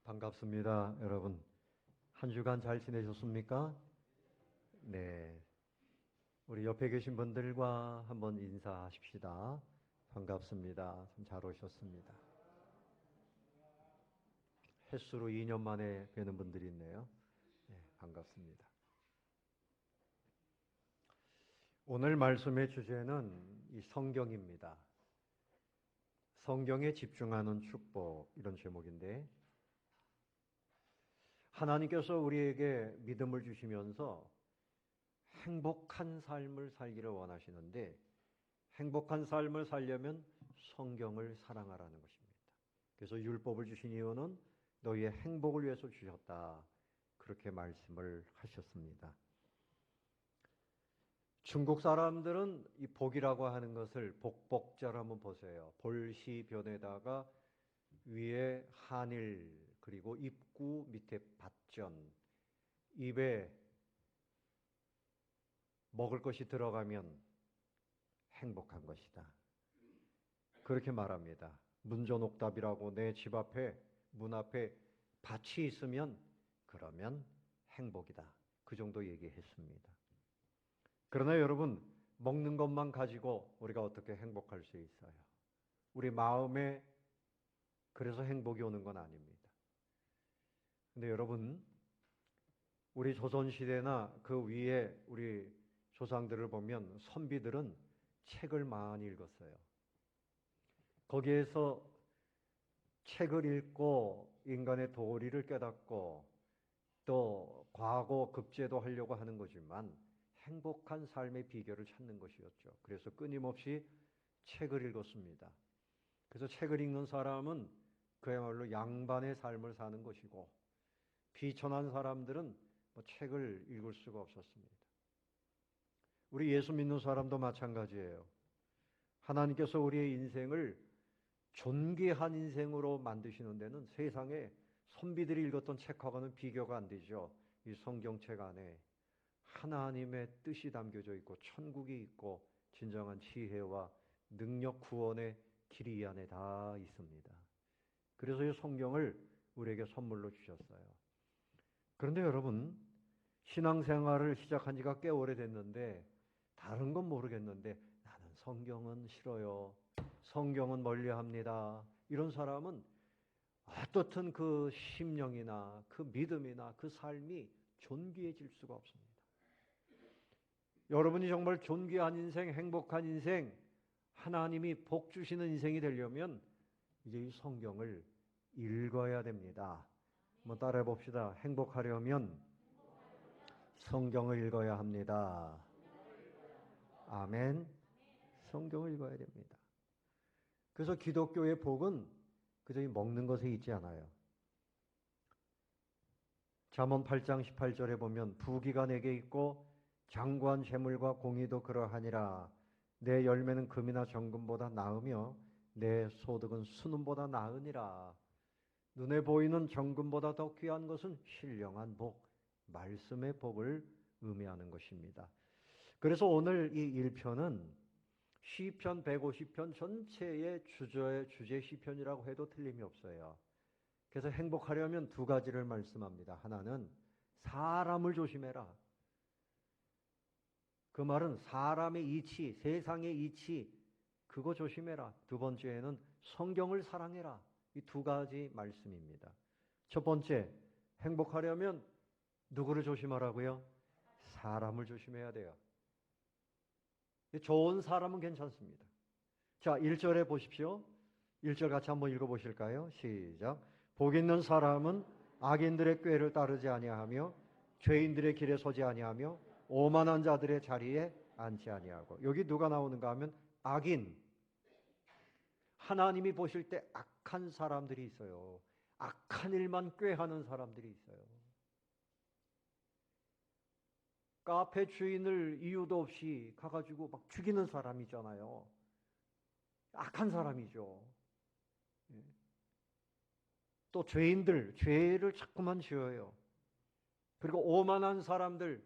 반갑습니다, 여러분. 한 주간 잘 지내셨습니까? 네. 우리 옆에 계신 분들과 한번 인사하십시다. 반갑습니다. 좀 잘 오셨습니다. 햇수로 2년 만에 뵈는 분들이 있네요. 네, 반갑습니다. 오늘 말씀의 주제는 이 성경입니다. 성경에 집중하는 축복, 이런 제목인데, 하나님께서 우리에게 믿음을 주시면서 행복한 삶을 살기를 원하시는데, 행복한 삶을 살려면 성경을 사랑하라는 것입니다. 그래서 율법을 주신 이유는 너희의 행복을 위해서 주셨다. 그렇게 말씀을 하셨습니다. 중국 사람들은 이 복이라고 하는 것을 복복자로 한번 보세요. 볼시변에다가 위에 한일, 그리고 입구 밑에 밭전, 입에 먹을 것이 들어가면 행복한 것이다. 그렇게 말합니다. 문전옥답이라고 내 집 앞에, 문 앞에 밭이 있으면 그러면 행복이다. 그 정도 얘기했습니다. 그러나 여러분, 먹는 것만 가지고 우리가 어떻게 행복할 수 있어요? 우리 마음에 그래서 행복이 오는 건 아닙니다. 근데 여러분, 우리 조선시대나 그 위에 우리 조상들을 보면 선비들은 책을 많이 읽었어요. 거기에서 책을 읽고 인간의 도리를 깨닫고 또 과거 급제도 하려고 하는 거지만 행복한 삶의 비결을 찾는 것이었죠. 그래서 끊임없이 책을 읽었습니다. 그래서 책을 읽는 사람은 그야말로 양반의 삶을 사는 것이고, 비천한 사람들은 책을 읽을 수가 없었습니다. 우리 예수 믿는 사람도 마찬가지예요. 하나님께서 우리의 인생을 존귀한 인생으로 만드시는 데는 세상에 선비들이 읽었던 책하고는 비교가 안 되죠. 이 성경책 안에 하나님의 뜻이 담겨져 있고 천국이 있고 진정한 지혜와 능력 구원의 길이 이 안에 다 있습니다. 그래서 이 성경을 우리에게 선물로 주셨어요. 그런데 여러분, 신앙생활을 시작한 지가 꽤 오래됐는데 다른 건 모르겠는데 나는 성경은 싫어요. 성경은 멀리합니다. 이런 사람은 어떻든 그 심령이나 그 믿음이나 그 삶이 존귀해질 수가 없습니다. 여러분이 정말 존귀한 인생, 행복한 인생, 하나님이 복 주시는 인생이 되려면 이제 이 성경을 읽어야 됩니다. 한번 따라해 봅시다. 행복하려면 성경을 읽어야 합니다. 아멘. 성경을 읽어야 됩니다. 그래서 기독교의 복은 그저 먹는 것에 있지 않아요. 잠언 8장 18절에 보면 부귀가 내게 있고 장구한 재물과 공의도 그러하니라. 내 열매는 금이나 정금보다 나으며 내 소득은 순음보다 나으니라. 눈에 보이는 정금보다 더 귀한 것은 신령한 복, 말씀의 복을 의미하는 것입니다. 그래서 오늘 이 1편은 시편 150편 전체의 주제 시편이라고 해도 틀림이 없어요. 그래서 행복하려면 두 가지를 말씀합니다. 하나는 사람을 조심해라. 그 말은 사람의 이치, 세상의 이치, 그거 조심해라. 두 번째는 성경을 사랑해라. 이 두 가지 말씀입니다. 첫 번째, 행복하려면 누구를 조심하라고요? 사람을 조심해야 돼요. 좋은 사람은 괜찮습니다. 자, 1절에 보십시오. 1절 같이 한번 읽어보실까요? 시작. 복 있는 사람은 악인들의 꾀를 따르지 아니하며 죄인들의 길에 서지 아니하며 오만한 자들의 자리에 앉지 아니하고. 여기 누가 나오는가 하면 악인. 하나님이 보실 때 악한 사람들이 있어요. 악한 일만 꾀하는 사람들이 있어요. 카페 주인을 이유도 없이 가가지고 막 죽이는 사람 있잖아요. 악한 사람이죠. 또 죄인들, 죄를 자꾸만 지어요. 그리고 오만한 사람들,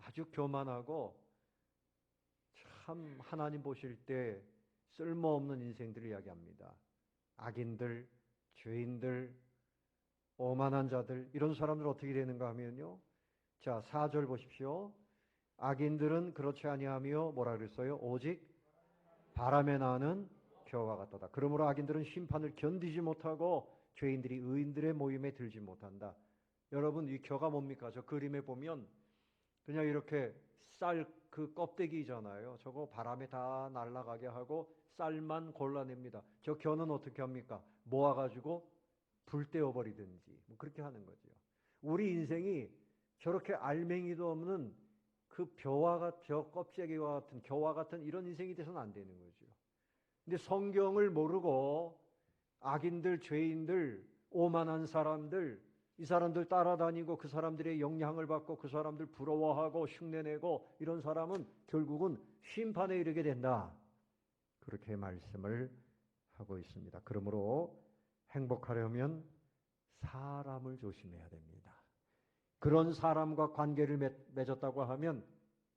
아주 교만하고 참 하나님 보실 때 쓸모없는 인생들을 이야기합니다. 악인들, 죄인들, 오만한 자들, 이런 사람들 어떻게 되는가 하면요. 자, 4절 보십시오. 악인들은 그렇지 아니하며 뭐라 그랬어요? 오직 바람에 나는 겨와 같도다. 그러므로 악인들은 심판을 견디지 못하고 죄인들이 의인들의 모임에 들지 못한다. 여러분, 이 겨가 뭡니까? 저 그림에 보면 그냥 이렇게 쌀 그 껍데기잖아요. 저거 바람에 다 날아가게 하고 쌀만 골라냅니다. 저 겨는 어떻게 합니까? 모아가지고 불 떼어버리든지 뭐 그렇게 하는 거죠. 우리 인생이 저렇게 알맹이도 없는 그 벼 껍데기와 같은 겨와 같은 이런 인생이 돼서는 안 되는 거죠. 근데 성경을 모르고 악인들, 죄인들, 오만한 사람들, 이 사람들 따라다니고 그 사람들의 영향을 받고 그 사람들 부러워하고 흉내내고 이런 사람은 결국은 심판에 이르게 된다. 그렇게 말씀을 하고 있습니다. 그러므로 행복하려면 사람을 조심해야 됩니다. 그런 사람과 관계를 맺었다고 하면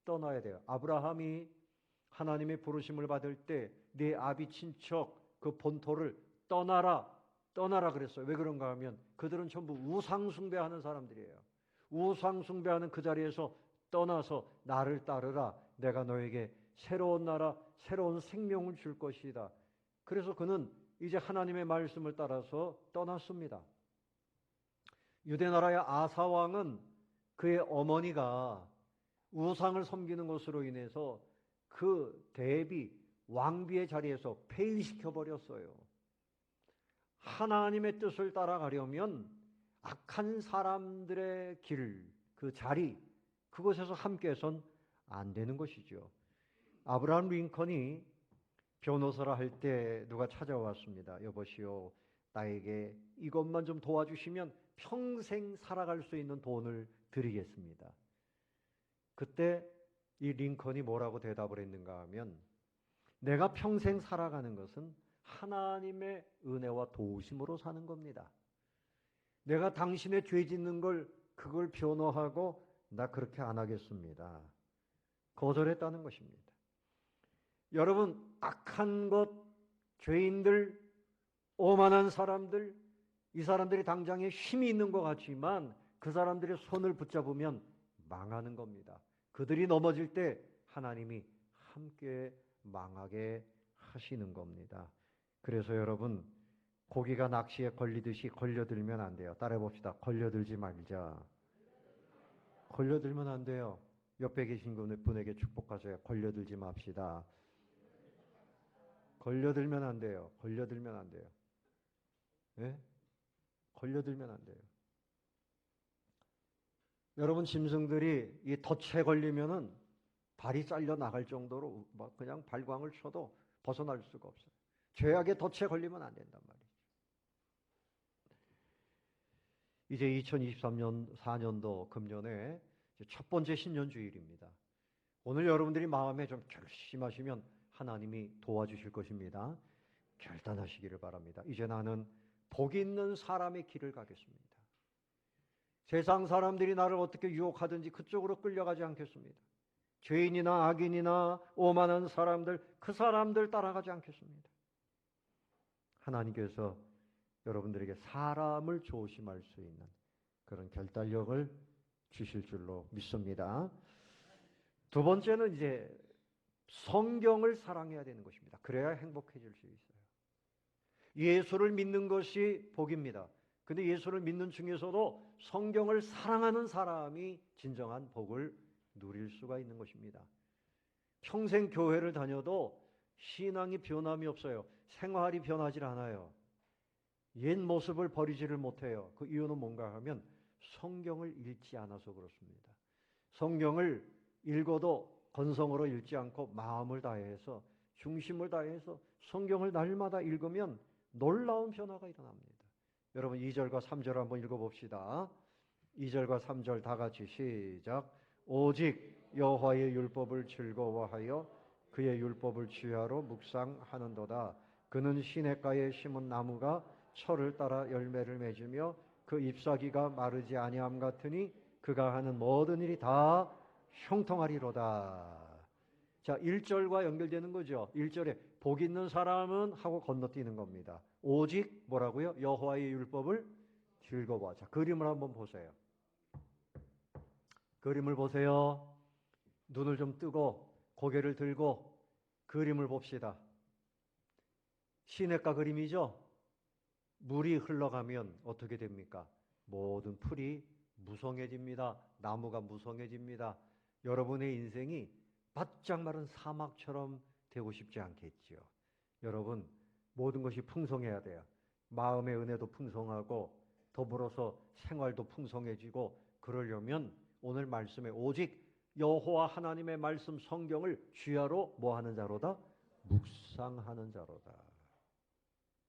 떠나야 돼요. 아브라함이 하나님의 부르심을 받을 때 네 아비 친척 그 본토를 떠나라 그랬어요. 왜 그런가 하면 그들은 전부 우상 숭배하는 사람들이에요. 우상 숭배하는 그 자리에서 떠나서 나를 따르라. 내가 너에게 새로운 나라, 새로운 생명을 줄 것이다. 그래서 그는 이제 하나님의 말씀을 따라서 떠났습니다. 유대 나라의 아사 왕은 그의 어머니가 우상을 섬기는 것으로 인해서 그 대비 왕비의 자리에서 폐위시켜 버렸어요. 하나님의 뜻을 따라가려면 악한 사람들의 길, 그 자리, 그곳에서 함께해선 안 되는 것이죠. 아브라함 링컨이 변호사라 할 때 누가 찾아왔습니다. 여보시오, 나에게 이것만 좀 도와주시면 평생 살아갈 수 있는 돈을 드리겠습니다. 그때 이 링컨이 뭐라고 대답을 했는가 하면 내가 평생 살아가는 것은 하나님의 은혜와 도우심으로 사는 겁니다. 내가 당신의 죄 짓는 그걸 변호하고 나 그렇게 안 하겠습니다. 거절했다는 것입니다. 여러분, 악한 것, 죄인들, 오만한 사람들, 이 사람들이 당장에 힘이 있는 것 같지만 그 사람들의 손을 붙잡으면 망하는 겁니다. 그들이 넘어질 때 하나님이 함께 망하게 하시는 겁니다. 그래서 여러분, 고기가 낚시에 걸리듯이 걸려들면 안 돼요. 따라해 봅시다. 걸려들지 말자. 걸려들면 안 돼요. 옆에 계신 분에게 축복하세요. 걸려들지 맙시다. 걸려들면 안 돼요. 걸려들면 안 돼요. 예? 걸려들면 안 돼요. 여러분, 짐승들이 이 덫에 걸리면은 발이 잘려 나갈 정도로 막 그냥 발광을 쳐도 벗어날 수가 없어요. 죄악의 덫에 걸리면 안 된단 말이죠. 이제 2023년 4년도 금년에 첫 번째 신년주일입니다. 오늘 여러분들이 마음에 좀 결심하시면 하나님이 도와주실 것입니다. 결단하시기를 바랍니다. 이제 나는 복 있는 사람의 길을 가겠습니다. 세상 사람들이 나를 어떻게 유혹하든지 그쪽으로 끌려가지 않겠습니다. 죄인이나 악인이나 오만한 사람들, 그 사람들 따라가지 않겠습니다. 하나님께서 여러분들에게 사람을 조심할 수 있는 그런 결단력을 주실 줄로 믿습니다. 두 번째는 이제 성경을 사랑해야 되는 것입니다. 그래야 행복해질 수 있어요. 예수를 믿는 것이 복입니다. 근데 예수를 믿는 중에서도 성경을 사랑하는 사람이 진정한 복을 누릴 수가 있는 것입니다. 평생 교회를 다녀도 신앙이 변함이 없어요. 생활이 변하지 않아요. 옛 모습을 버리지를 못해요. 그 이유는 뭔가 하면 성경을 읽지 않아서 그렇습니다. 성경을 읽어도 건성으로 읽지 않고 마음을 다해서 중심을 다해서 성경을 날마다 읽으면 놀라운 변화가 일어납니다. 여러분 2절과 3절 한번 읽어봅시다. 2절과 3절 다 같이 시작. 오직 여호와의 율법을 즐거워하여 그의 율법을 주야로 묵상하는도다. 그는 시냇가에 심은 나무가 철을 따라 열매를 맺으며 그 잎사귀가 마르지 아니함 같으니 그가 하는 모든 일이 다 형통하리로다. 자, 1절과 연결되는 거죠. 1절에 복 있는 사람은 하고 건너뛰는 겁니다. 오직 뭐라고요? 여호와의 율법을 즐거워. 자, 그림을 한번 보세요. 그림을 보세요. 눈을 좀 뜨고 고개를 들고 그림을 봅시다. 시냇가 그림이죠? 물이 흘러가면 어떻게 됩니까? 모든 풀이 무성해집니다. 나무가 무성해집니다. 여러분의 인생이 바짝 마른 사막처럼 되고 싶지 않겠지요. 여러분, 모든 것이 풍성해야 돼요. 마음의 은혜도 풍성하고 더불어서 생활도 풍성해지고 그러려면 오늘 말씀에 오직 여호와 하나님의 말씀 성경을 주야로 뭐 하는 자로다? 묵상하는 자로다.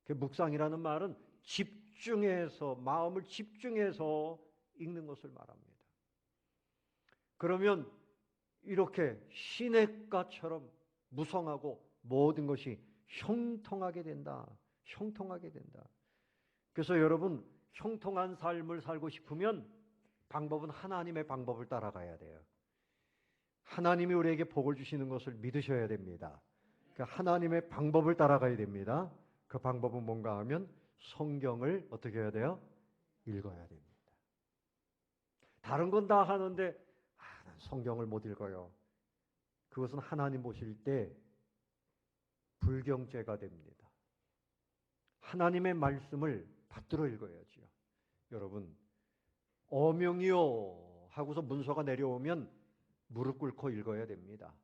그 묵상이라는 말은 집중해서 마음을 집중해서 읽는 것을 말합니다. 그러면 이렇게 시냇가처럼 무성하고 모든 것이 형통하게 된다. 형통하게 된다. 그래서 여러분 형통한 삶을 살고 싶으면 방법은 하나님의 방법을 따라가야 돼요. 하나님이 우리에게 복을 주시는 것을 믿으셔야 됩니다. 그러니까 하나님의 방법을 따라가야 됩니다. 그 방법은 뭔가 하면 성경을 어떻게 해야 돼요? 읽어야 됩니다. 다른 건 다 하는데 난 성경을 못 읽어요. 그것은 하나님 보실 때 불경죄가 됩니다. 하나님의 말씀을 받들어 읽어야지요. 여러분, 어명이요 하고서 문서가 내려오면 무릎 꿇고 읽어야 됩니다.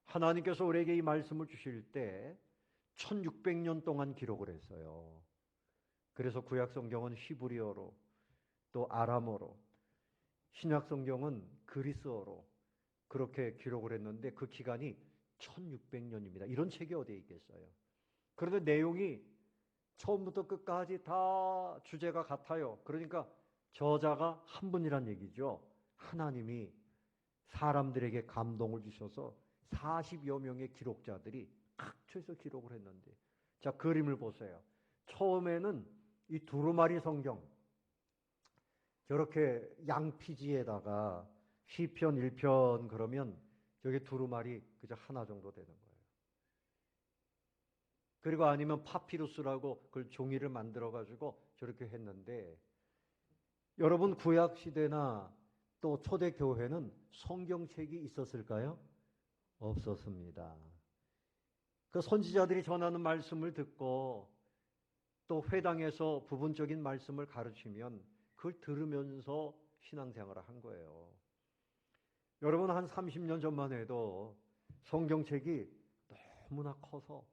하나님께서 우리에게 이 말씀을 주실 때 1600년 동안 기록을 했어요. 그래서 구약 성경은 히브리어로 또 아람어로 신약 성경은 그리스어로 그렇게 기록을 했는데 그 기간이 1600년입니다. 이런 책이 어디에 있겠어요? 그런데 내용이 처음부터 끝까지 다 주제가 같아요. 그러니까 저자가 한 분이란 얘기죠. 하나님이 사람들에게 감동을 주셔서 40여 명의 기록자들이 각처에서 기록을 했는데 자, 그림을 보세요. 처음에는 이 두루마리 성경 저렇게 양피지에다가 시편 1편 그러면 저게 두루마리 그저 하나 정도 되는 거예요. 그리고 아니면 파피루스라고 그걸 종이를 만들어 가지고 저렇게 했는데 여러분 구약 시대나 또 초대 교회는 성경책이 있었을까요? 없었습니다. 그 선지자들이 전하는 말씀을 듣고 또 회당에서 부분적인 말씀을 가르치면 그걸 들으면서 신앙생활을 한 거예요. 여러분 한 30년 전만 해도 성경책이 너무나 커서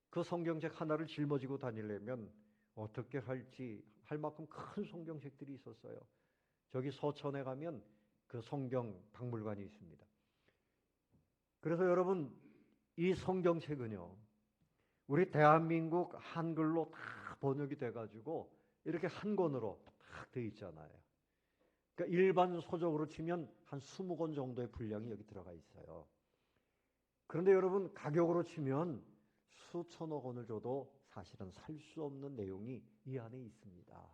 그 성경책 하나를 짊어지고 다니려면 어떻게 할지 할 만큼 큰 성경책들이 있었어요. 저기 서천에 가면 그 성경 박물관이 있습니다. 그래서 여러분 이 성경책은요 우리 대한민국 한글로 다 번역이 돼가지고 이렇게 한 권으로 딱 돼 있잖아요. 그러니까 일반 서적으로 치면 한 20권 정도의 분량이 여기 들어가 있어요. 그런데 여러분 가격으로 치면 수천억 원을 줘도 사실은 살 수 없는 내용이 이 안에 있습니다.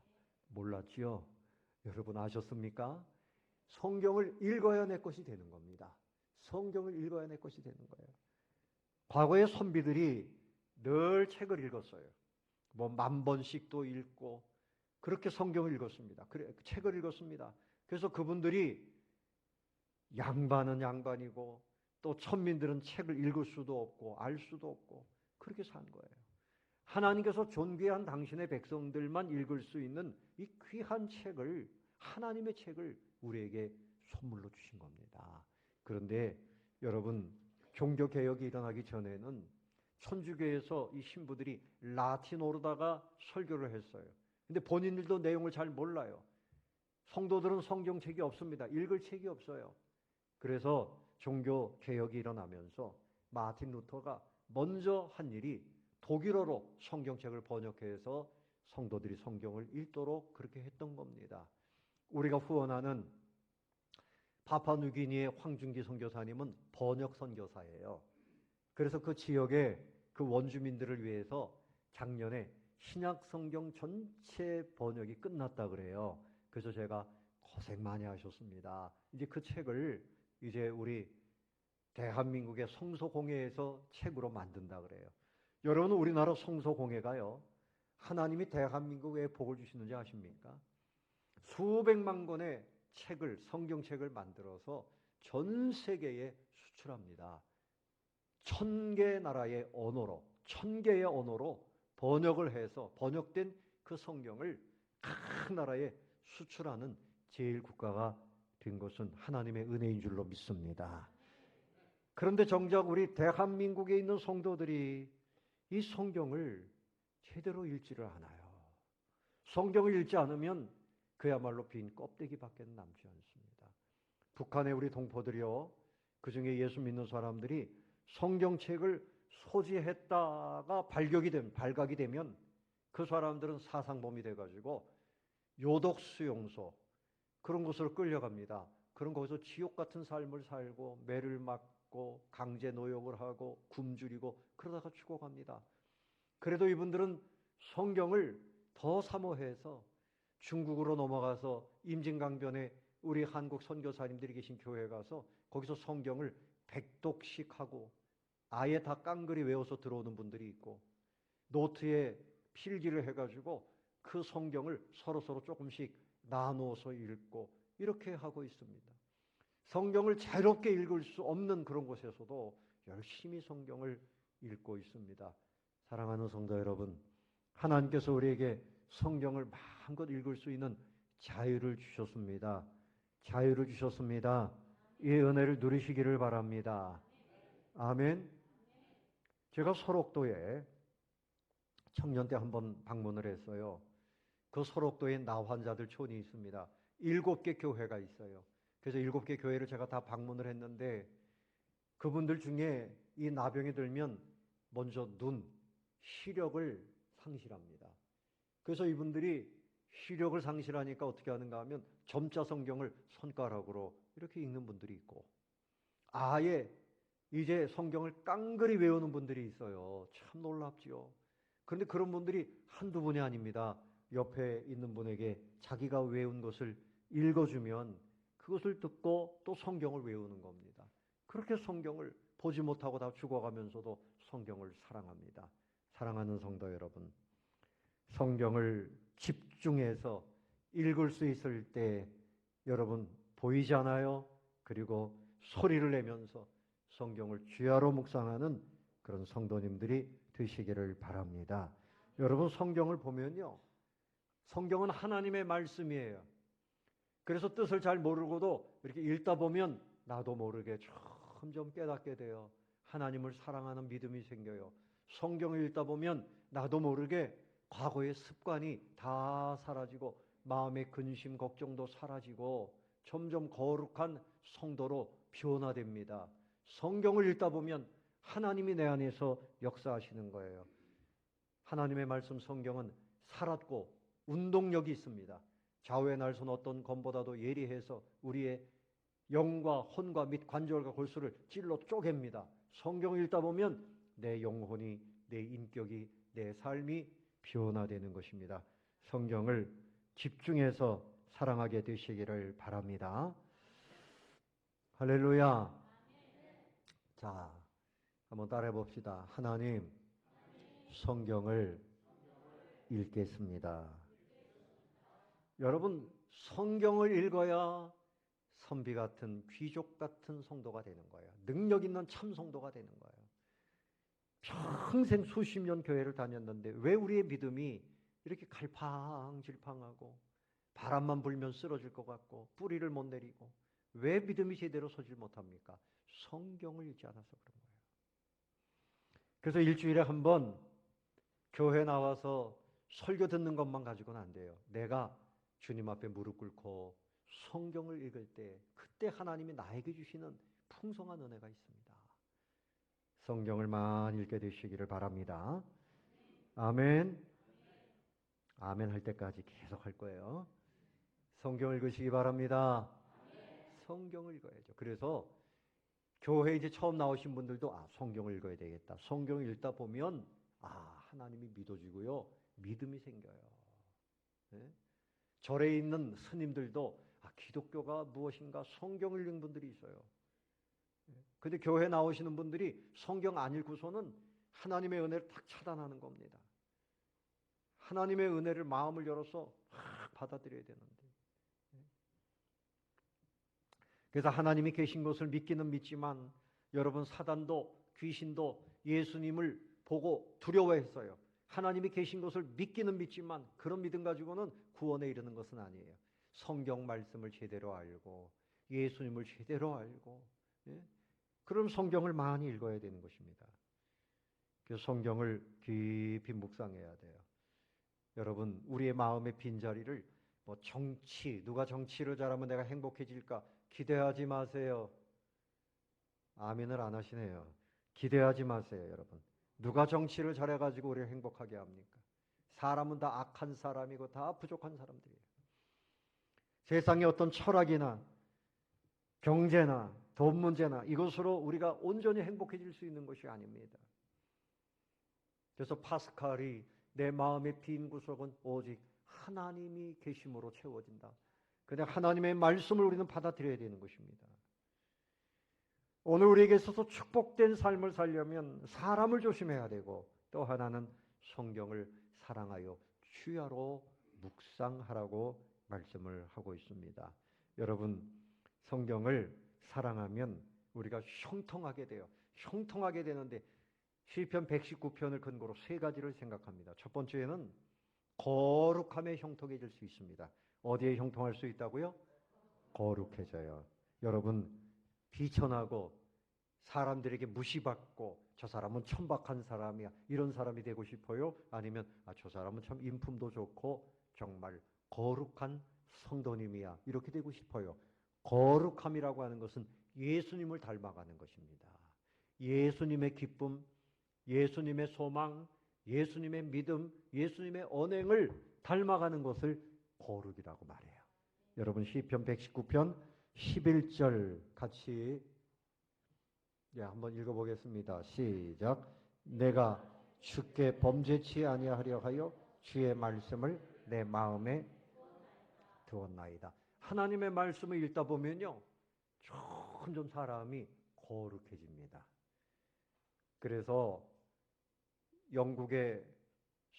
몰랐지요? 여러분 아셨습니까? 성경을 읽어야 내 것이 되는 겁니다. 성경을 읽어야 내 것이 되는 거예요. 과거의 선비들이 늘 책을 읽었어요. 뭐 10,000번씩도 읽고 그렇게 성경을 읽었습니다. 그래 책을 읽었습니다. 그래서 그분들이 양반은 양반이고 또 천민들은 책을 읽을 수도 없고 알 수도 없고 그렇게 산 거예요. 하나님께서 존귀한 당신의 백성들만 읽을 수 있는 이 귀한 책을 하나님의 책을 우리에게 선물로 주신 겁니다. 그런데 여러분 종교개혁이 일어나기 전에는 천주교에서 이 신부들이 라틴어로다가 설교를 했어요. 근데 본인들도 내용을 잘 몰라요. 성도들은 성경책이 없습니다. 읽을 책이 없어요. 그래서 종교개혁이 일어나면서 마틴 루터가 먼저 한 일이 독일어로 성경책을 번역해서 성도들이 성경을 읽도록 그렇게 했던 겁니다. 우리가 후원하는 파푸아뉴기니의 황준기 선교사님은 번역 선교사예요. 그래서 그 지역의 그 원주민들을 위해서 작년에 신약 성경 전체 번역이 끝났다 그래요. 그래서 제가 고생 많이 하셨습니다. 이제 그 책을 이제 우리 대한민국의 성서공회에서 책으로 만든다 그래요. 여러분 우리나라 성서공회가요 하나님이 대한민국에 복을 주시는지 아십니까? 수백만 권의 책을, 성경책을 만들어서 전 세계에 수출합니다. 1000개 나라의 언어로, 1000개의 언어로 번역을 해서 번역된 그 성경을 각 나라에 수출하는 제일 국가가 된 것은 하나님의 은혜인 줄로 믿습니다. 그런데 정작 우리 대한민국에 있는 성도들이 이 성경을 제대로 읽지를 않아요. 성경을 읽지 않으면 그야말로 빈 껍데기밖에 남지 않습니다. 북한의 우리 동포들이요, 그중에 예수 믿는 사람들이 성경책을 소지했다가 발각이 되면 그 사람들은 사상범이 돼가지고 요독 수용소 그런 곳으로 끌려갑니다. 그런 곳에서 지옥 같은 삶을 살고 매를 맞고 강제 노역을 하고 굶주리고 그러다가 죽어갑니다. 그래도 이분들은 성경을 더 사모해서 중국으로 넘어가서 임진강변에 우리 한국 선교사님들이 계신 교회에 가서 거기서 성경을 100독씩 하고 아예 다 깡그리 외워서 들어오는 분들이 있고 노트에 필기를 해가지고 그 성경을 서로 조금씩 나누어서 읽고 이렇게 하고 있습니다. 성경을 자유롭게 읽을 수 없는 그런 곳에서도 열심히 성경을 읽고 있습니다. 사랑하는 성도 여러분, 하나님께서 우리에게 성경을 마음껏 읽을 수 있는 자유를 주셨습니다. 자유를 주셨습니다. 이 은혜를 누리시기를 바랍니다. 아멘. 제가 설옥도에 청년 때 한번 방문을 했어요. 그 설옥도에 나환자들 촌이 있습니다. 7개 교회가 있어요. 그래서 7개 교회를 제가 다 방문을 했는데 그분들 중에 이 나병이 들면 먼저 시력을 상실합니다. 그래서 이분들이 시력을 상실하니까 어떻게 하는가 하면 점자 성경을 손가락으로 이렇게 읽는 분들이 있고 아예 이제 성경을 깡그리 외우는 분들이 있어요. 참 놀랍지요. 그런데 그런 분들이 한두 분이 아닙니다. 옆에 있는 분에게 자기가 외운 것을 읽어주면 그것을 듣고 또 성경을 외우는 겁니다. 그렇게 성경을 보지 못하고 다 죽어가면서도 성경을 사랑합니다. 사랑하는 성도 여러분, 성경을 집중해서 읽을 수 있을 때 여러분 보이지 않아요? 그리고 소리를 내면서 성경을 주야로 묵상하는 그런 성도님들이 되시기를 바랍니다. 여러분 성경을 보면요, 성경은 하나님의 말씀이에요. 그래서 뜻을 잘 모르고도 이렇게 읽다 보면 나도 모르게 점점 깨닫게 돼요. 하나님을 사랑하는 믿음이 생겨요. 성경을 읽다 보면 나도 모르게 과거의 습관이 다 사라지고 마음의 근심, 걱정도 사라지고 점점 거룩한 성도로 변화됩니다. 성경을 읽다 보면 하나님이 내 안에서 역사하시는 거예요. 하나님의 말씀 성경은 살았고 운동력이 있습니다. 좌우의 날선 어떤 검보다도 예리해서 우리의 영과 혼과 및 관절과 골수를 찔러 쪼갭니다. 성경을 읽다 보면 내 영혼이, 내 인격이, 내 삶이 변화되는 것입니다. 성경을 집중해서 사랑하게 되시기를 바랍니다. 할렐루야. 자, 한번 따라해 봅시다. 하나님, 성경을 읽겠습니다. 여러분, 성경을 읽어야 선비 같은 귀족 같은 성도가 되는 거예요. 능력 있는 참 성도가 되는 거예요. 평생 수십 년 교회를 다녔는데 왜 우리의 믿음이 이렇게 갈팡질팡하고 바람만 불면 쓰러질 것 같고 뿌리를 못 내리고 왜 믿음이 제대로 서질 못합니까? 성경을 읽지 않아서 그런 거예요. 그래서 일주일에 한 번 교회 나와서 설교 듣는 것만 가지고는 안 돼요. 내가 주님 앞에 무릎 꿇고 성경을 읽을 때 그때 하나님이 나에게 주시는 풍성한 은혜가 있습니다. 성경을 많이 읽게 되시기를 바랍니다. 아멘. 아멘 할 때까지 계속 할 거예요. 성경을 읽으시기 바랍니다. 성경을 읽어야죠. 그래서 교회 이제 처음 나오신 분들도 성경을 읽어야 되겠다. 성경을 읽다 보면 하나님이 믿어지고요. 믿음이 생겨요. 네? 절에 있는 스님들도 기독교가 무엇인가 성경을 읽는 분들이 있어요. 근데 교회 나오시는 분들이 성경 안 읽고서는 하나님의 은혜를 탁 차단하는 겁니다. 하나님의 은혜를 마음을 열어서 받아들여야 되는데. 그래서 하나님이 계신 것을 믿기는 믿지만 여러분, 사단도 귀신도 예수님을 보고 두려워했어요. 하나님이 계신 것을 믿기는 믿지만 그런 믿음 가지고는 구원에 이르는 것은 아니에요. 성경 말씀을 제대로 알고 예수님을 제대로 알고, 그럼 성경을 많이 읽어야 되는 것입니다. 그래서 성경을 깊이 묵상해야 돼요. 여러분, 우리의 마음의 빈자리를 정치, 누가 정치를 잘하면 내가 행복해질까 기대하지 마세요. 아멘을 안 하시네요. 기대하지 마세요, 여러분. 누가 정치를 잘해가지고 우리를 행복하게 합니까? 사람은 다 악한 사람이고 다 부족한 사람들이에요. 세상의 어떤 철학이나 경제나 돈 문제나 이것으로 우리가 온전히 행복해질 수 있는 것이 아닙니다. 그래서 파스칼이 내 마음의 빈 구석은 오직 하나님이 계심으로 채워진다. 그냥 하나님의 말씀을 우리는 받아들여야 되는 것입니다. 오늘 우리에게 있어서 축복된 삶을 살려면 사람을 조심해야 되고, 또 하나는 성경을 사랑하여 주야로 묵상하라고 말씀을 하고 있습니다. 여러분, 성경을 사랑하면 우리가 형통하게 돼요. 형통하게 되는데 시편 119편을 근거로 세 가지를 생각합니다. 첫 번째는 거룩함에 형통해질 수 있습니다. 어디에 형통할 수 있다고요? 거룩해져요. 여러분, 비천하고 사람들에게 무시받고 저 사람은 천박한 사람이야, 이런 사람이 되고 싶어요? 아니면 저 사람은 참 인품도 좋고 정말 거룩한 성도님이야, 이렇게 되고 싶어요? 거룩함이라고 하는 것은 예수님을 닮아가는 것입니다. 예수님의 기쁨, 예수님의 소망, 예수님의 믿음, 예수님의 언행을 닮아가는 것을 거룩이라고 말해요. 여러분, 시편 119편 11절 같이 한번 읽어보겠습니다. 시작. 내가 주께 범죄치 아니하려 하여 주의 말씀을 내 마음에 두었나이다. 하나님의 말씀을 읽다 보면요, 점점 사람이 거룩해집니다. 그래서 영국의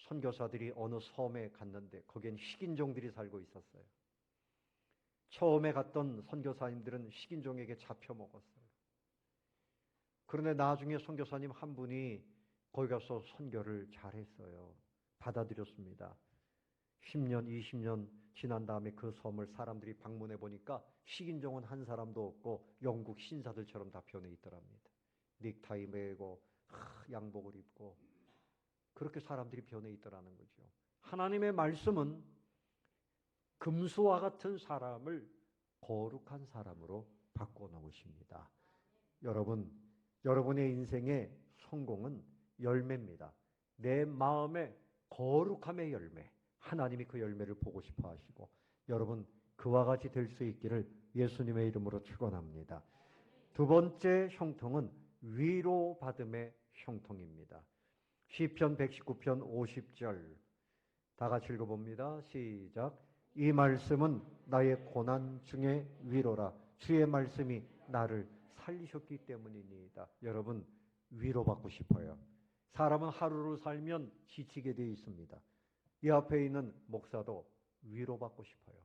선교사들이 어느 섬에 갔는데 거기엔 식인종들이 살고 있었어요. 처음에 갔던 선교사님들은 식인종에게 잡혀 먹었어요. 그런데 나중에 선교사님 한 분이 거기 가서 선교를 잘했어요. 받아들였습니다. 10년, 20년 지난 다음에 그 섬을 사람들이 방문해 보니까 식인종은 한 사람도 없고 영국 신사들처럼 다 변해 있더랍니다. 넥타이 매고 양복을 입고 그렇게 사람들이 변해 있더라는 거죠. 하나님의 말씀은 금수와 같은 사람을 거룩한 사람으로 바꿔놓으십니다. 여러분, 여러분의 인생의 성공은 열매입니다. 내 마음의 거룩함의 열매, 하나님이 그 열매를 보고 싶어 하시고, 여러분 그와 같이 될 수 있기를 예수님의 이름으로 축원합니다. 두 번째 형통은 위로받음의 형통입니다. 시편 119편 50절 다 같이 읽어봅니다. 시작. 이 말씀은 나의 고난 중에 위로라. 주의 말씀이 나를 살리셨기 때문이니이다. 여러분, 위로받고 싶어요. 사람은 하루를 살면 지치게 되어 있습니다. 이 앞에 있는 목사도 위로받고 싶어요.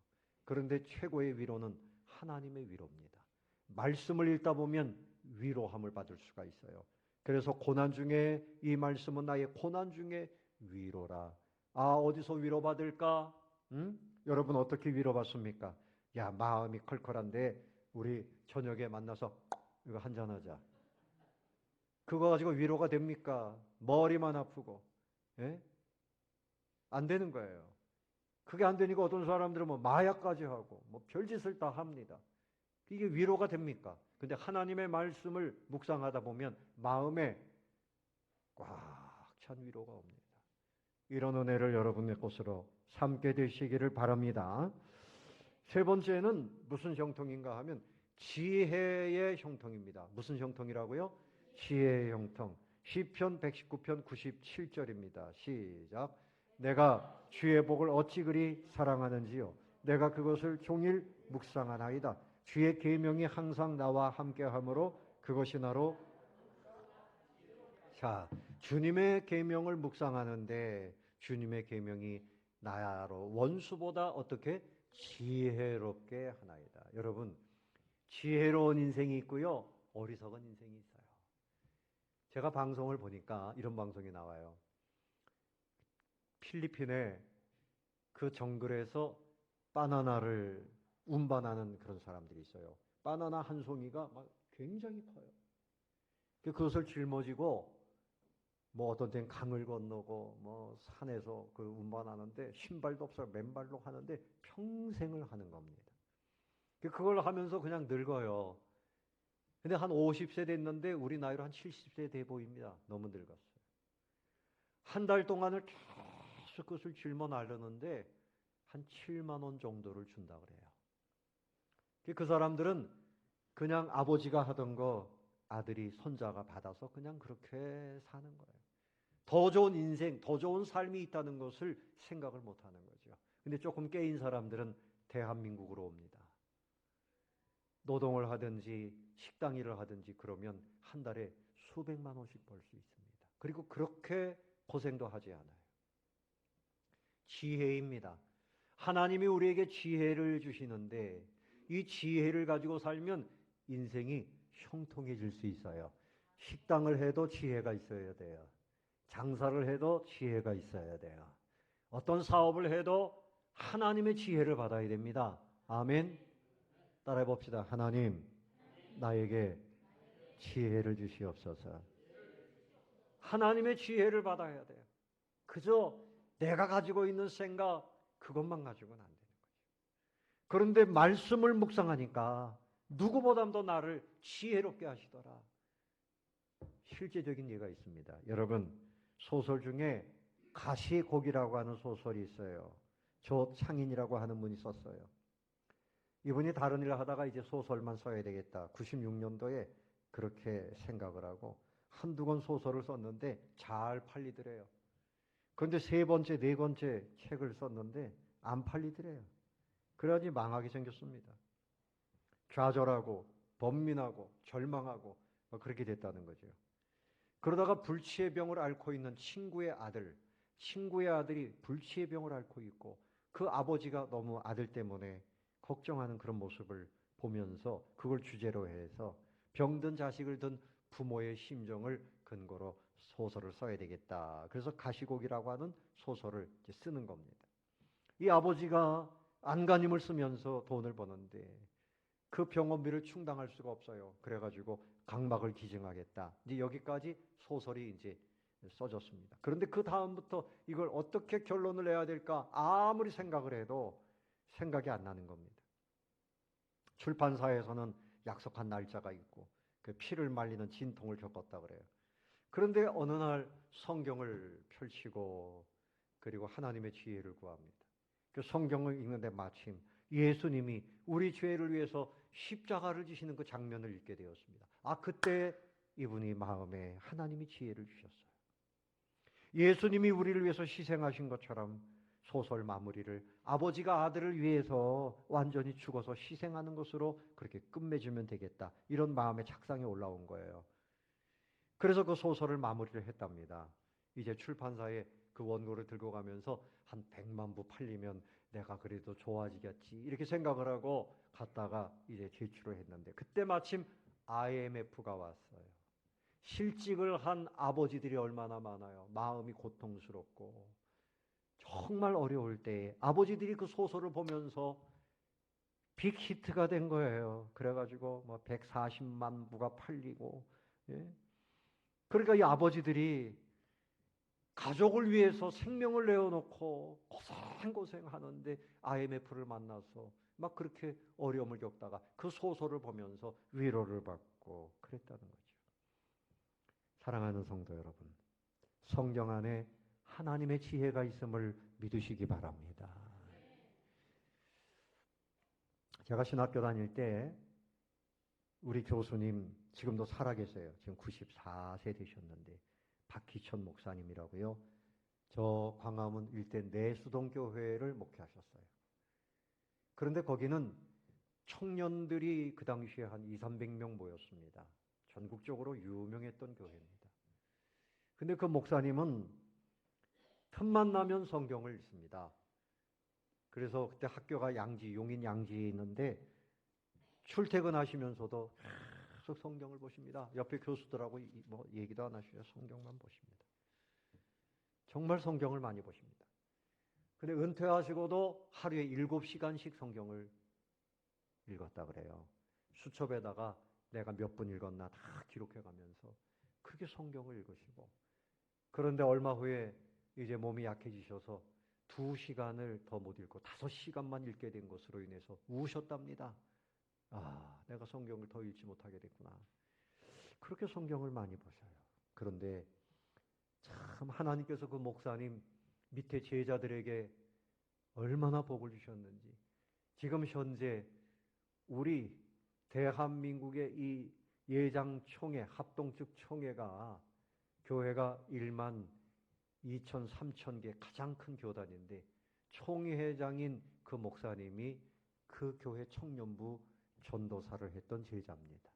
그런데 최고의 위로는 하나님의 위로입니다. 말씀을 읽다 보면 위로함을 받을 수가 있어요. 그래서 고난 중에 이 말씀은 나의 고난 중에 위로라. 어디서 위로받을까? 여러분 어떻게 위로받습니까? 마음이 컬컬한데 우리 저녁에 만나서 이거 한잔하자. 그거 가지고 위로가 됩니까? 머리만 아프고. 예? 안 되는 거예요. 그게 안 되니까 어떤 사람들은 마약까지 하고 별짓을 다 합니다. 이게 위로가 됩니까? 근데 하나님의 말씀을 묵상하다 보면 마음에 꽉 찬 위로가 옵니다. 이런 은혜를 여러분의 것으로 삼게 되시기를 바랍니다. 세 번째는 무슨 형통인가 하면 지혜의 형통입니다. 무슨 형통이라고요? 지혜의 형통. 시편 119편 97절입니다. 시작. 내가 주의 복을 어찌 그리 사랑하는지요. 내가 그것을 종일 묵상하나이다. 주의 계명이 항상 나와 함께하므로 그것이 나로. 자, 주님의 계명을 묵상하는데 주님의 계명이 나로 원수보다 어떻게 지혜롭게 하나이다. 여러분, 지혜로운 인생이 있고요, 어리석은 인생이 있어요. 제가 방송을 보니까 이런 방송이 나와요. 필리핀의 그 정글에서 바나나를 운반하는 그런 사람들이 있어요. 바나나 한 송이가 막 굉장히 커요. 그것을 짊어지고 뭐 어떤 데는 강을 건너고 뭐 산에서 그 운반하는데 신발도 없어요. 맨발로 하는데 평생을 하는 겁니다. 그걸 하면서 그냥 늙어요. 근데 한 50세 됐는데 우리 나이로 한 70세 돼 보입니다. 너무 늙었어요. 한 달 동안을 계속 그것을 짊어 나르는데 한 7만 원 정도를 준다 그래요. 그 사람들은 그냥 아버지가 하던 거 아들이 손자가 받아서 그냥 그렇게 사는 거예요. 더 좋은 인생, 더 좋은 삶이 있다는 것을 생각을 못 하는 거죠. 근데 조금 깨인 사람들은 대한민국으로 옵니다. 노동을 하든지 식당 일을 하든지 그러면 한 달에 수백만 원씩 벌 수 있습니다. 그리고 그렇게 고생도 하지 않아요. 지혜입니다. 하나님이 우리에게 지혜를 주시는데 이 지혜를 가지고 살면 인생이 형통해질 수 있어요. 식당을 해도 지혜가 있어야 돼요. 장사를 해도 지혜가 있어야 돼요. 어떤 사업을 해도 하나님의 지혜를 받아야 됩니다. 아멘. 따라해 봅시다. 하나님, 나에게 지혜를 주시옵소서. 하나님의 지혜를 받아야 돼요. 그저 내가 가지고 있는 생각, 그것만 가지고는 안 되는 거죠. 그런데 말씀을 묵상하니까 누구보다도 나를 지혜롭게 하시더라. 실제적인 예가 있습니다. 여러분, 소설 중에 가시곡이라고 하는 소설이 있어요. 조창인이라고 하는 분이 썼어요. 이분이 다른 일을 하다가 이제 소설만 써야 되겠다. 96년도에 그렇게 생각을 하고 한두 권 소설을 썼는데 잘 팔리더래요. 그런데 세 번째, 네 번째 책을 썼는데 안 팔리더래요. 그래야지 망하게 생겼습니다. 좌절하고 번민하고 절망하고 그렇게 됐다는 거죠. 그러다가 불치의 병을 앓고 있는 친구의 아들이 불치의 병을 앓고 있고 그 아버지가 너무 아들 때문에 걱정하는 그런 모습을 보면서 그걸 주제로 해서 병든 자식을 둔 부모의 심정을 근거로 소설을 써야 되겠다. 그래서 가시곡이라고 하는 소설을 쓰는 겁니다. 이 아버지가 안간힘을 쓰면서 돈을 버는데 그 병원비를 충당할 수가 없어요. 그래가지고 각막을 기증하겠다. 이제 여기까지 소설이 이제 써졌습니다. 그런데 그 다음부터 이걸 어떻게 결론을 내야 될까 아무리 생각을 해도 생각이 안 나는 겁니다. 출판사에서는 약속한 날짜가 있고 그 피를 말리는 진통을 겪었다 그래요. 그런데 어느 날 성경을 펼치고 그리고 하나님의 지혜를 구합니다. 그 성경을 읽는데 마침 예수님이 우리 죄를 위해서 십자가를 지시는 그 장면을 읽게 되었습니다. 그때 이분이 마음에 하나님이 지혜를 주셨어요. 예수님이 우리를 위해서 희생하신 것처럼 소설 마무리를 아버지가 아들을 위해서 완전히 죽어서 희생하는 것으로 그렇게 끝맺으면 되겠다. 이런 마음의 착상이 올라온 거예요. 그래서 그 소설을 마무리를 했답니다. 이제 출판사에 그 원고를 들고 가면서 한 100만 부 팔리면 내가 그래도 좋아지겠지 이렇게 생각을 하고 갔다가 이제 제출을 했는데 그때 마침 IMF가 왔어요. 실직을 한 아버지들이 얼마나 많아요. 마음이 고통스럽고 정말 어려울 때 아버지들이 그 소설을 보면서 빅히트가 된 거예요. 그래가지고 뭐 140만 부가 팔리고 예? 그러니까 이 아버지들이 가족을 위해서 생명을 내어놓고 고생하는데 IMF를 만나서 막 그렇게 어려움을 겪다가 그 소설을 보면서 위로를 받고 그랬다는 거죠. 사랑하는 성도 여러분, 성경 안에 하나님의 지혜가 있음을 믿으시기 바랍니다. 제가 신학교 다닐 때 우리 교수님 지금도 살아계세요. 지금 94세 되셨는데 박희천 목사님이라고요. 저 광화문 일대 내수동교회를 목회하셨어요. 그런데 거기는 청년들이 그 당시에 한 200~300명 모였습니다. 전국적으로 유명했던 교회입니다. 근데 그 목사님은 틈만 나면 성경을 읽습니다. 그래서 그때 학교가 양지, 용인 양지에 있는데 출퇴근하시면서도 계속 성경을 보십니다. 옆에 교수들하고 뭐 얘기도 안 하시고요. 성경만 보십니다. 정말 성경을 많이 보십니다. 근데 은퇴하시고도 하루에 7시간씩 성경을 읽었다 그래요. 수첩에다가 내가 몇 분 읽었나 다 기록해가면서 그렇게 성경을 읽으시고, 그런데 얼마 후에 이제 몸이 약해지셔서 2시간을 더 못 읽고 5시간만 읽게 된 것으로 인해서 우셨답니다. 아, 내가 성경을 더 읽지 못하게 됐구나. 그렇게 성경을 많이 보셔요. 그런데 참 하나님께서 그 목사님 밑에 제자들에게 얼마나 복을 주셨는지, 지금 현재 우리 대한민국의 이 예장총회, 합동측 총회가 교회가 1만 2천, 3천 개 가장 큰 교단인데 총회장인 그 목사님이 그 교회 청년부 전도사를 했던 제자입니다.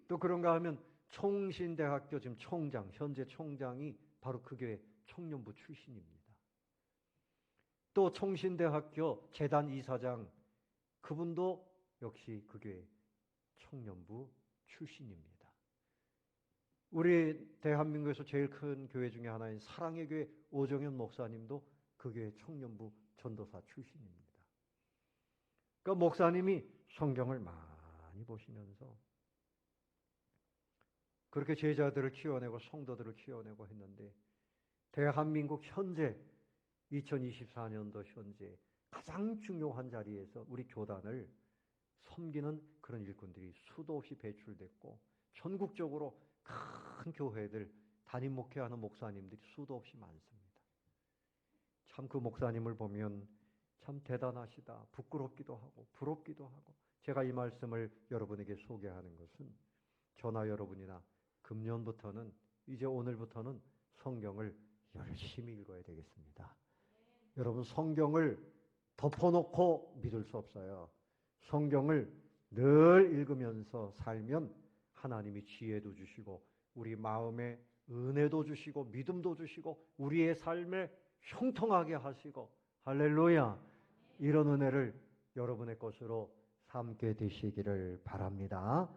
또 그런가 하면 총신대학교 지금 총장, 현재 총장이 바로 그 교회 청년부 출신입니다. 또 총신대학교 재단 이사장, 그분도 역시 그 교회 청년부 출신입니다. 우리 대한민국에서 제일 큰 교회 중에 하나인 사랑의 교회 오정현 목사님도 그 교회 청년부 전도사 출신입니다. 그러니까 목사님이 성경을 많이 보시면서 그렇게 제자들을 키워내고 성도들을 키워내고 했는데, 대한민국 현재 2024년도 현재 가장 중요한 자리에서 우리 교단을 섬기는 그런 일꾼들이 수도 없이 배출됐고, 전국적으로 큰 교회들 담임 목회하는 목사님들이 수도 없이 많습니다. 참 그 목사님을 보면 참 대단하시다, 부끄럽기도 하고 부럽기도 하고. 제가 이 말씀을 여러분에게 소개하는 것은 저나 여러분이나 금년부터는, 이제 오늘부터는 성경을 열심히 읽어야 되겠습니다. 여러분, 성경을 덮어놓고 믿을 수 없어요. 성경을 늘 읽으면서 살면 하나님이 지혜도 주시고 우리 마음에 은혜도 주시고 믿음도 주시고 우리의 삶에 형통하게 하시고, 할렐루야, 이런 은혜를 여러분의 것으로 삼게 되시기를 바랍니다.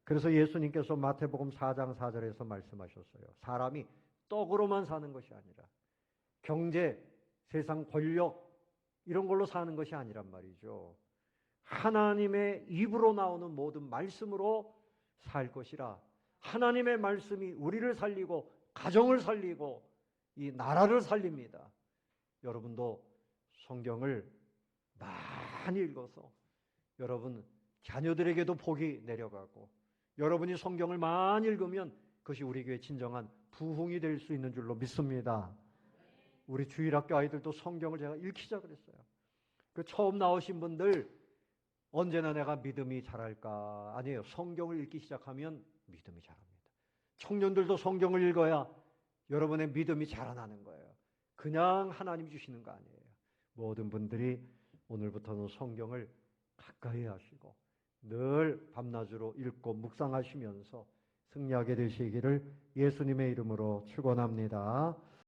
그래서 예수님께서 마태복음 4장 4절에서 말씀하셨어요. 사람이 떡으로만 사는 것이 아니라 경제, 세상 권력 이런 걸로 사는 것이 아니란 말이죠. 하나님의 입으로 나오는 모든 말씀으로 살 것이라. 하나님의 말씀이 우리를 살리고 가정을 살리고 이 나라를 살립니다. 여러분도 성경을 많이 읽어서 여러분 자녀들에게도 복이 내려가고, 여러분이 성경을 많이 읽으면 그것이 우리 교회 진정한 부흥이 될 수 있는 줄로 믿습니다. 우리 주일학교 아이들도 성경을 제가 읽히자 그랬어요. 그 처음 나오신 분들 언제나 내가 믿음이 자랄까? 아니에요. 성경을 읽기 시작하면 믿음이 자랍니다. 청년들도 성경을 읽어야 여러분의 믿음이 자라나는 거예요. 그냥 하나님 주시는 거 아니에요. 모든 분들이 오늘부터는 성경을 가까이 하시고 늘 밤낮으로 읽고 묵상하시면서 승리하게 되시기를 예수님의 이름으로 축원합니다.